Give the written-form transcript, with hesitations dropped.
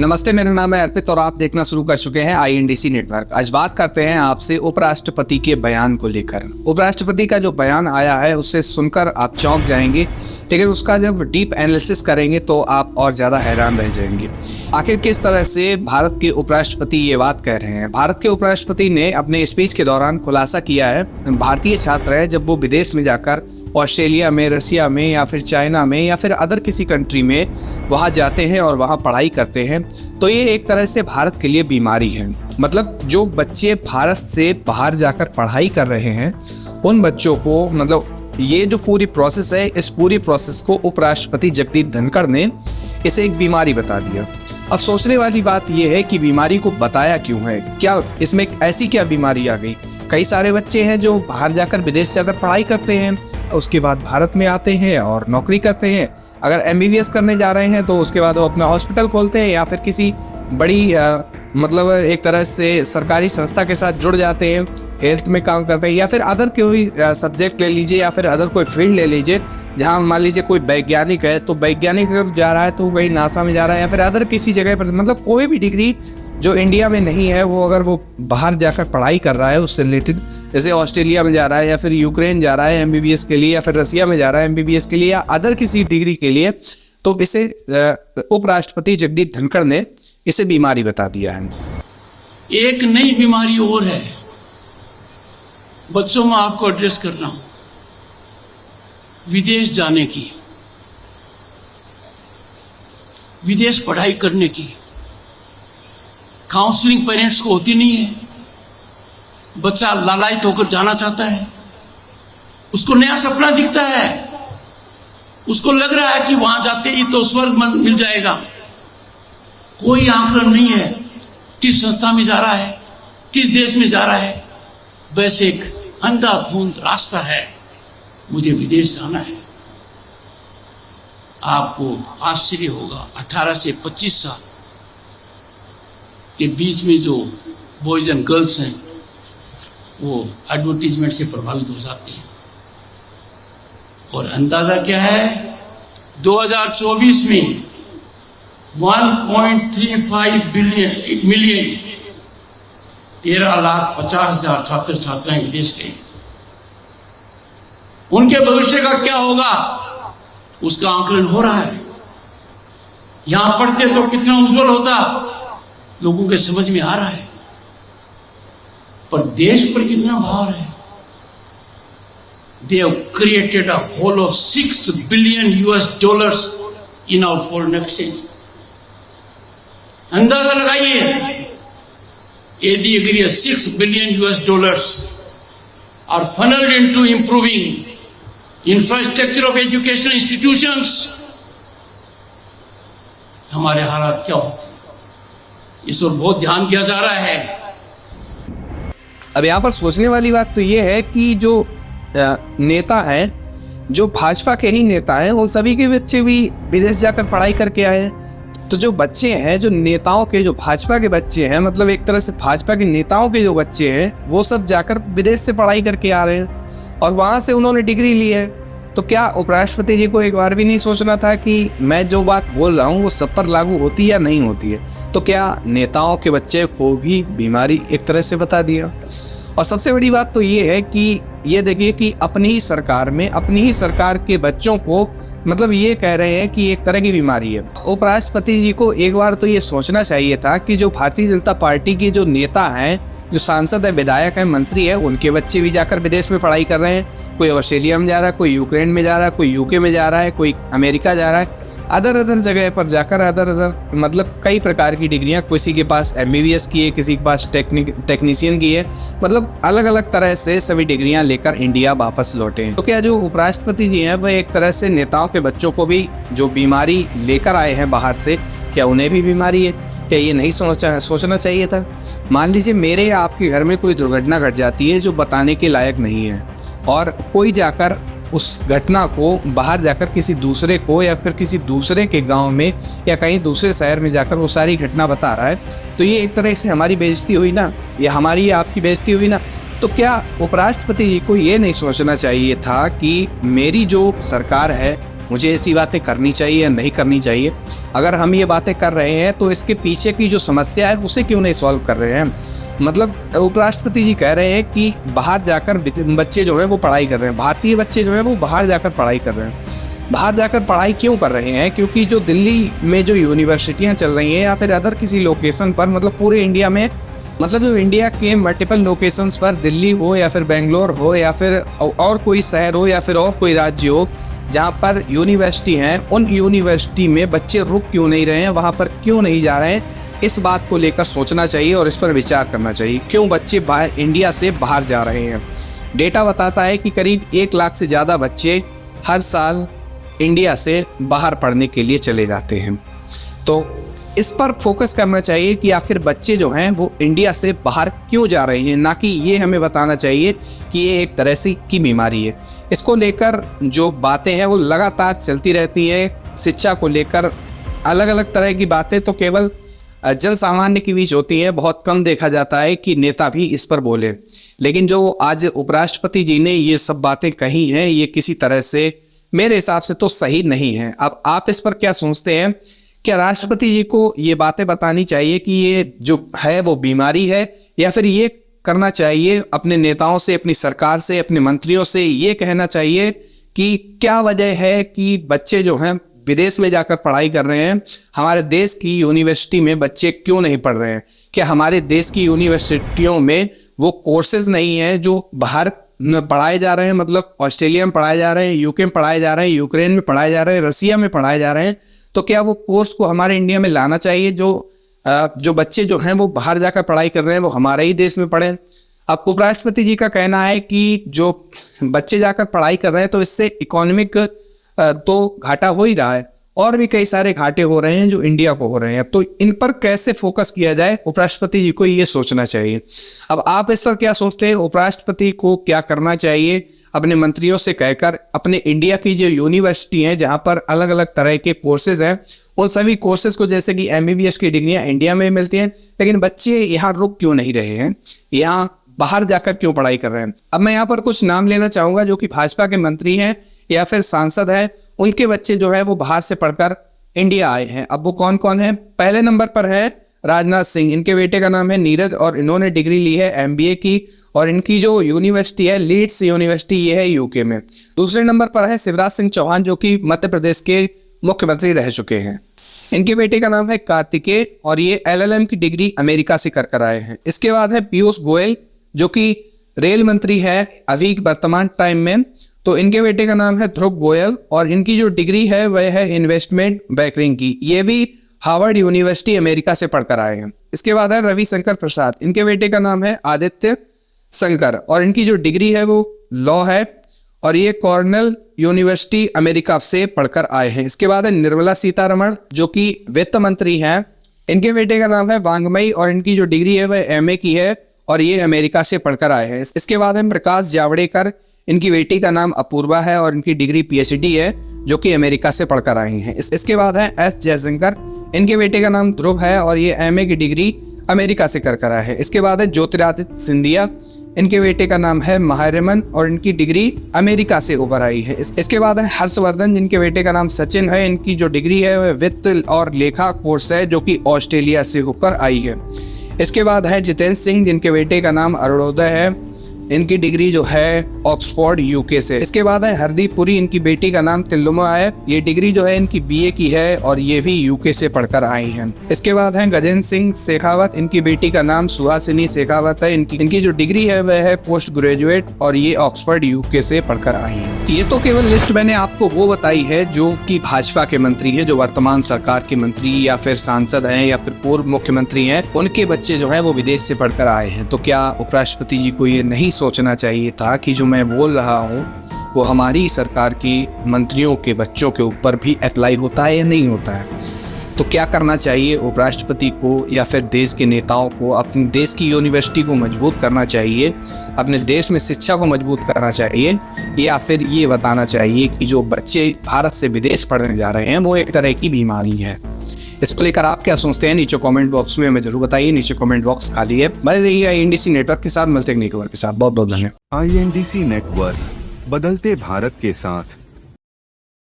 नमस्ते, मेरा नाम है अर्पित और आप देखना शुरू कर चुके हैं INDC नेटवर्क। आज बात करते हैं आपसे उपराष्ट्रपति के बयान को लेकर। उपराष्ट्रपति का जो बयान आया है उससे सुनकर आप चौंक जाएंगे, लेकिन उसका जब डीप एनालिसिस करेंगे तो आप और ज़्यादा हैरान रह जाएंगे। आखिर किस तरह से भारत के उपराष्ट्रपति ये बात कह रहे हैं। भारत के उपराष्ट्रपति ने अपने स्पीच के दौरान खुलासा किया है, भारतीय छात्र हैं जब वो विदेश में जाकर ऑस्ट्रेलिया में, रसिया में या फिर चाइना में या फिर अदर किसी कंट्री में वहाँ जाते हैं और वहाँ पढ़ाई करते हैं, तो ये एक तरह से भारत के लिए बीमारी है। मतलब जो बच्चे भारत से बाहर जाकर पढ़ाई कर रहे हैं उन बच्चों को, मतलब ये जो पूरी प्रोसेस है, इस पूरी प्रोसेस को उपराष्ट्रपति जगदीप धनखड़ ने इसे एक बीमारी बता दिया। अब सोचने वाली बात यह है कि बीमारी को बताया क्यों है, क्या इसमें ऐसी क्या बीमारी आ गई। कई सारे बच्चे हैं जो बाहर जाकर, विदेश से अगर पढ़ाई करते हैं, उसके बाद भारत में आते हैं और नौकरी करते हैं। अगर MBBS करने जा रहे हैं तो उसके बाद वो अपना हॉस्पिटल खोलते हैं या फिर किसी बड़ी मतलब एक तरह से सरकारी संस्था के साथ जुड़ जाते हैं, हेल्थ में काम करते हैं, या फिर अदर कोई सब्जेक्ट ले लीजिए या फिर अदर कोई फील्ड ले लीजिए जहाँ मान लीजिए कोई वैज्ञानिक है तो वैज्ञानिक अगर जा रहा है तो कहीं नासा में जा रहा है या फिर अदर किसी जगह पर, मतलब कोई भी डिग्री जो इंडिया में नहीं है वो अगर वो बाहर जाकर पढ़ाई कर रहा है उससे रिलेटेड, जैसे ऑस्ट्रेलिया में जा रहा है या फिर यूक्रेन जा रहा है MBBS के लिए या फिर रसिया में जा रहा है MBBS के लिए या अदर किसी डिग्री के लिए, तो इसे उपराष्ट्रपति जगदीप धनखड़ ने इसे बीमारी बता दिया है। एक नई बीमारी और है बच्चों में आपको एड्रेस करना, विदेश जाने की, विदेश पढ़ाई करने की। काउंसलिंग पेरेंट्स को होती नहीं है। बच्चा लालायित होकर जाना चाहता है, उसको नया सपना दिखता है, उसको लग रहा है कि वहां जाते ही तो स्वर्ग मिल जाएगा। कोई आकलन नहीं है किस संस्था में जा रहा है, किस देश में जा रहा है, बस एक अंधाधुंध रास्ता है, मुझे विदेश जाना है। आपको आश्चर्य होगा, 18 से 25 साल के बीच में जो बॉयज एंड गर्ल्स हैं वो एडवर्टीजमेंट से प्रभावित हो जाते हैं। और अंदाजा क्या है, 2024 में 1.35 मिलियन 13,50,000 छात्र छात्राएं विदेश गए। उनके भविष्य का क्या होगा उसका आकलन हो रहा है। यहां पढ़ते तो कितना उज्जवल होता, लोगों के समझ में आ रहा है, पर देश पर कितना भार है। They have created a whole of $6 billion in our foreign exchange. अंदाजा लगाइए, यदि अगर $6 billion are funneled into improving infrastructure of educational institutions, हमारे हालात क्या होते हैं, इस ओर बहुत ध्यान दिया जा रहा है। अब यहाँ पर सोचने वाली बात तो ये है कि जो नेता हैं, जो भाजपा के ही नेता हैं, वो सभी के बच्चे भी विदेश जाकर पढ़ाई करके आए हैं। तो जो बच्चे हैं, जो नेताओं के, जो भाजपा के बच्चे हैं, मतलब एक तरह से भाजपा के नेताओं के जो बच्चे हैं, वो सब जाकर विदेश से पढ़ाई करके आ रहे हैं और वहाँ से उन्होंने डिग्री ली है। तो क्या उपराष्ट्रपति जी को एक बार भी नहीं सोचना था कि मैं जो बात बोल रहा हूँ वो सब पर लागू होती या नहीं होती है? तो क्या नेताओं के बच्चे को भी बीमारी एक तरह से बता दिया? और सबसे बड़ी बात तो ये है कि ये देखिए कि अपनी ही सरकार में, अपनी ही सरकार के बच्चों को, मतलब ये कह रहे हैं कि एक तरह की बीमारी है। उपराष्ट्रपति जी को एक बार तो ये सोचना चाहिए था कि जो भारतीय जनता पार्टी के जो नेता हैं, जो सांसद है, विधायक है, मंत्री है, उनके बच्चे भी जाकर विदेश में पढ़ाई कर रहे हैं। कोई ऑस्ट्रेलिया में जा रहा है, कोई यूक्रेन में जा रहा है, कोई UK में जा रहा है, कोई अमेरिका जा रहा है, अदर जगह पर जाकर अदर मतलब कई प्रकार की डिग्रियां, किसी के पास MBBS की है, किसी के पास टेक्नीशियन की है, मतलब अलग अलग तरह से सभी डिग्रियां लेकर इंडिया वापस लौटे हैं। तो क्या जो उपराष्ट्रपति जी हैं वह एक तरह से नेताओं के बच्चों को भी जो बीमारी लेकर आए हैं बाहर से, क्या उन्हें भी बीमारी है? क्या ये नहीं सोचना चाहिए था? मान लीजिए मेरे या आपके घर में कोई दुर्घटना घट जाती है जो बताने के लायक नहीं है और कोई जाकर उस घटना को बाहर जाकर किसी दूसरे को या फिर किसी दूसरे के गांव में या कहीं दूसरे शहर में जाकर वो सारी घटना बता रहा है, तो ये एक तरह से हमारी बेइज्जती हुई ना, या हमारी या आपकी बेइज्जती हुई ना। तो क्या उपराष्ट्रपति जी को ये नहीं सोचना चाहिए था कि मेरी जो सरकार है मुझे ऐसी बातें करनी चाहिए या नहीं करनी चाहिए। अगर हम ये बातें कर रहे हैं तो इसके पीछे की जो समस्या है उसे क्यों नहीं सॉल्व कर रहे हैं। मतलब उपराष्ट्रपति जी कह रहे हैं कि बाहर जाकर बच्चे जो हैं वो पढ़ाई कर रहे हैं, भारतीय बच्चे जो हैं वो बाहर जाकर पढ़ाई कर रहे हैं। बाहर जाकर पढ़ाई क्यों कर रहे हैं? क्योंकि जो दिल्ली में जो यूनिवर्सिटियां चल रही हैं या फिर अदर किसी लोकेशन पर, मतलब पूरे इंडिया में, मतलब जो इंडिया के मल्टीपल लोकेशंस पर, दिल्ली हो या फिर बेंगलोर हो या फिर और कोई शहर हो या फिर और कोई राज्य हो जहाँ पर यूनिवर्सिटी हैं, उन यूनिवर्सिटी में बच्चे रुक क्यों नहीं रहे हैं, वहाँ पर क्यों नहीं जा रहे हैं, इस बात को लेकर सोचना चाहिए और इस पर विचार करना चाहिए। क्यों बच्चे इंडिया से बाहर जा रहे हैं? डेटा बताता है कि करीब 1 लाख से ज़्यादा बच्चे हर साल इंडिया से बाहर पढ़ने के लिए चले जाते हैं। तो इस पर फोकस करना चाहिए कि आखिर बच्चे जो हैं वो इंडिया से बाहर क्यों जा रहे हैं, ना कि ये हमें बताना चाहिए कि ये एक तरह से की बीमारी है। इसको लेकर जो बातें हैं वो लगातार चलती रहती हैं। शिक्षा को लेकर अलग अलग तरह की बातें तो केवल जन सामान्य के बीच होती हैं, बहुत कम देखा जाता है कि नेता भी इस पर बोले। लेकिन जो आज उपराष्ट्रपति जी ने ये सब बातें कही हैं, ये किसी तरह से मेरे हिसाब से तो सही नहीं है। अब आप इस पर क्या सोचते हैं? क्या राष्ट्रपति जी को ये बातें बतानी चाहिए कि ये जो है वो बीमारी है, या फिर ये करना चाहिए अपने नेताओं से, अपनी सरकार से, अपने मंत्रियों से ये कहना चाहिए कि क्या वजह है कि बच्चे जो हैं विदेश में जाकर पढ़ाई कर रहे हैं, हमारे देश की यूनिवर्सिटी में बच्चे क्यों नहीं पढ़ रहे हैं? क्या हमारे देश की यूनिवर्सिटियों में वो कोर्सेज नहीं हैं जो बाहर पढ़ाए जा रहे हैं? मतलब ऑस्ट्रेलिया में पढ़ाए जा रहे हैं, यूके में पढ़ाए जा रहे हैं, यूक्रेन में पढ़ाए जा रहे हैं, रसिया में पढ़ाए जा रहे हैं। तो क्या वो कोर्स को हमारे इंडिया में लाना चाहिए? जो बच्चे जो हैं वो बाहर जाकर पढ़ाई कर रहे हैं वो हमारे ही देश में पढ़ें। अब उपराष्ट्रपति जी का कहना है कि जो बच्चे जाकर पढ़ाई कर रहे हैं तो इससे इकोनॉमिक तो घाटा हो ही रहा है, और भी कई सारे घाटे हो रहे हैं जो इंडिया को हो रहे हैं। तो इन पर कैसे फोकस किया जाए, उपराष्ट्रपति जी को ये सोचना चाहिए। अब आप इस पर क्या सोचते हैं? उपराष्ट्रपति को क्या करना चाहिए? अपने मंत्रियों से कहकर अपने इंडिया की जो यूनिवर्सिटी हैं जहाँ पर अलग अलग तरह के कोर्सेज हैं, उन सभी कोर्सेज को, जैसे कि MBBS की डिग्रियाँ इंडिया में मिलती हैं, लेकिन बच्चे यहाँ रुक क्यों नहीं रहे हैं, यहाँ बाहर जाकर क्यों पढ़ाई कर रहे हैं? अब मैं यहाँ पर कुछ नाम लेना चाहूँगा जो कि भाजपा के मंत्री हैं या फिर सांसद हैं, उनके बच्चे जो है वो बाहर से पढ़कर इंडिया आए हैं। अब वो कौन कौन है? पहले नंबर पर है राजनाथ सिंह, इनके बेटे का नाम है नीरज और इन्होंने डिग्री ली है MBA की, और इनकी जो यूनिवर्सिटी है लीड्स यूनिवर्सिटी, ये है यूके में। दूसरे नंबर पर है शिवराज सिंह चौहान जो कि मध्य प्रदेश के मुख्यमंत्री रह चुके हैं। इनके बेटे का नाम है कार्तिकेय और ये LLM की डिग्री अमेरिका से कर आए हैं। इसके बाद है पीयूष गोयल जो कि रेल मंत्री है अभी वर्तमान टाइम में, तो इनके बेटे का नाम है ध्रुव गोयल और इनकी जो डिग्री है वह है इन्वेस्टमेंट बैंकिंग की, ये भी हार्वर्ड यूनिवर्सिटी अमेरिका से पढ़कर आए हैं। इसके बाद है रविशंकर प्रसाद, इनके बेटे का नाम है आदित्य शंकर और इनकी जो डिग्री है वो लॉ है और ये कॉर्नेल यूनिवर्सिटी अमेरिका से पढ़कर आए हैं। इसके बाद है निर्मला सीतारमण जो कि वित्त मंत्री हैं, इनके बेटे का नाम है वांगमई और इनकी जो डिग्री है वह MA की है और ये अमेरिका से पढ़कर आए हैं। इसके बाद है प्रकाश जावड़ेकर, इनकी बेटी का नाम अपूर्वा है और इनकी डिग्री PhD है जो कि अमेरिका से पढ़कर आए हैं। इसके बाद है S जयशंकर, इनके बेटे का नाम ध्रुव है और ये MA की डिग्री अमेरिका से कर आए हैं। इसके बाद है ज्योतिरादित्य सिंधिया, इनके बेटे का नाम है महारमन और इनकी डिग्री अमेरिका से होकर आई है। इसके बाद है हर्षवर्धन, जिनके बेटे का नाम सचिन है, इनकी जो डिग्री है वह वित्त और लेखा कोर्स है जो कि ऑस्ट्रेलिया से होकर आई है। इसके बाद है जितेंद्र सिंह, जिनके बेटे का नाम अरुणोदय है, इनकी डिग्री जो है ऑक्सफोर्ड UK से। इसके बाद है हरदीप पुरी, इनकी बेटी का नाम तिल्लुमा है, ये डिग्री जो है इनकी BA की है और ये भी UK से पढ़कर आई हैं। इसके बाद है गजेंद्र सिंह शेखावत, इनकी बेटी का नाम सुहासिनी शेखावत है, इनकी जो डिग्री है वह है पोस्ट ग्रेजुएट और ये ऑक्सफोर्ड UK से पढ़कर आई हैं। ये तो केवल लिस्ट मैंने आपको वो बताई है जो कि भाजपा के मंत्री है, जो वर्तमान सरकार के मंत्री या फिर सांसद हैं या फिर पूर्व मुख्यमंत्री हैं, उनके बच्चे जो हैं वो विदेश से पढ़कर आए हैं। तो क्या उपराष्ट्रपति जी को ये नहीं सोचना चाहिए था कि जो मैं बोल रहा हूँ वो हमारी सरकार की मंत्रियों के बच्चों के ऊपर भी अप्लाई होता है या नहीं होता है? तो क्या करना चाहिए उपराष्ट्रपति को या फिर देश के नेताओं को? अपने देश की यूनिवर्सिटी को मजबूत करना चाहिए, अपने देश में शिक्षा को मजबूत करना चाहिए, या फिर ये बताना चाहिए कि जो बच्चे भारत से विदेश पढ़ने जा रहे हैं वो एक तरह की बीमारी है? इसको लेकर आप क्या सोचते हैं नीचे कमेंट बॉक्स में हमें जरूर बताइए। नीचे कमेंट बॉक्स खाली है। बने रहिए INDC नेटवर्क के साथ, मिलते हैं नेटवर्क के साथ। बहुत बहुत धन्यवाद। INDC नेटवर्क, बदलते भारत के साथ।